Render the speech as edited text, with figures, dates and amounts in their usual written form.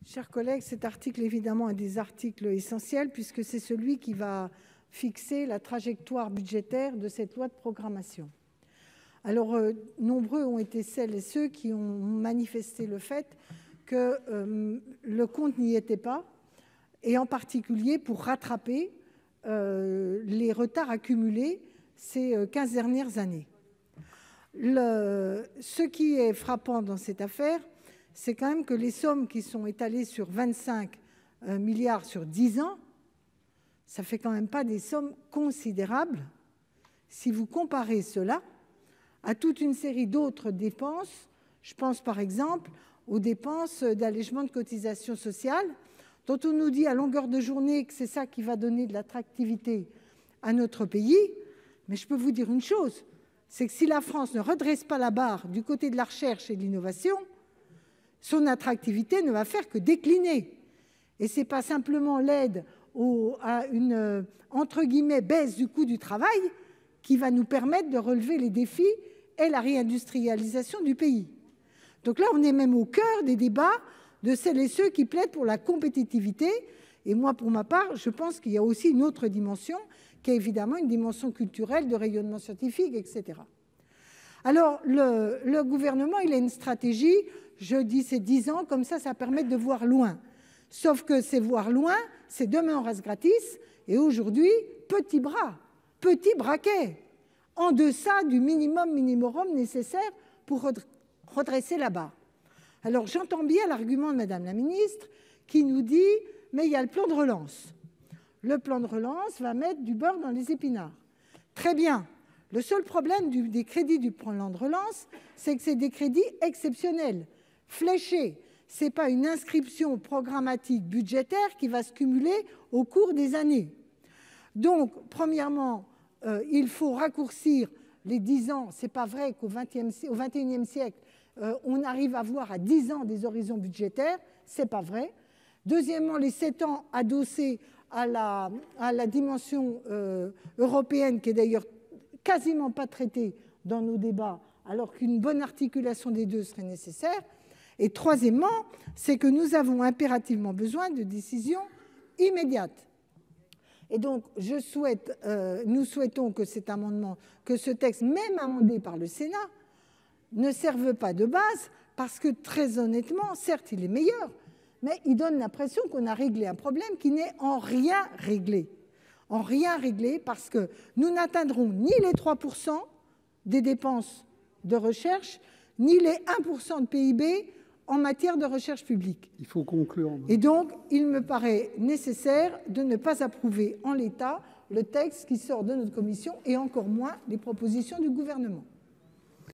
Chers collègues, cet article, évidemment, est des articles essentiels puisque c'est celui qui va fixer la trajectoire budgétaire de cette loi de programmation. Alors, nombreux ont été celles et ceux qui ont manifesté le fait que le compte n'y était pas, et en particulier pour rattraper les retards accumulés ces 15 dernières années. Ce qui est frappant dans cette affaire, c'est quand même que les sommes qui sont étalées sur 25 milliards sur 10 ans, ça ne fait quand même pas des sommes considérables si vous comparez cela à toute une série d'autres dépenses. Je pense par exemple aux dépenses d'allègement de cotisations sociales, dont on nous dit à longueur de journée que c'est ça qui va donner de l'attractivité à notre pays. Mais je peux vous dire une chose, c'est que si la France ne redresse pas la barre du côté de la recherche et de l'innovation, son attractivité ne va faire que décliner. Et ce n'est pas simplement l'aide à une, entre guillemets, baisse du coût du travail qui va nous permettre de relever les défis et la réindustrialisation du pays. Donc là, on est même au cœur des débats de celles et ceux qui plaident pour la compétitivité. Et moi, pour ma part, je pense qu'il y a aussi une autre dimension, qui est évidemment une dimension culturelle, de rayonnement scientifique, etc. Alors, le gouvernement, il a une stratégie, je dis c'est 10 ans, comme ça permet de voir loin. Sauf que c'est voir loin, c'est demain on reste gratis, et aujourd'hui, petit bras, petit braquet, en deçà du minimum nécessaire pour redresser la barre. Alors, j'entends bien l'argument de Madame la ministre qui nous dit « mais il y a le plan de relance ». Le plan de relance va mettre du beurre dans les épinards. Très bien. Le seul problème des crédits du plan de relance, c'est que c'est des crédits exceptionnels, fléchés. Ce n'est pas une inscription programmatique budgétaire qui va se cumuler au cours des années. Donc, premièrement, il faut raccourcir les 10 ans. Ce n'est pas vrai qu'au XXIe siècle, on arrive à voir à 10 ans des horizons budgétaires. Ce n'est pas vrai. Deuxièmement, les 7 ans adossés à la dimension européenne, qui est d'ailleurs quasiment pas traitée dans nos débats, alors qu'une bonne articulation des deux serait nécessaire. Et troisièmement, c'est que nous avons impérativement besoin de décisions immédiates. Et donc, nous souhaitons que ce texte, même amendé par le Sénat, ne serve pas de base, parce que très honnêtement, certes, il est meilleur, mais il donne l'impression qu'on a réglé un problème qui n'est en rien réglé. En rien réglé, parce que nous n'atteindrons ni les 3% des dépenses de recherche, ni les 1% de PIB en matière de recherche publique. Il faut conclure. Et donc, il me paraît nécessaire de ne pas approuver en l'état le texte qui sort de notre commission, et encore moins les propositions du gouvernement.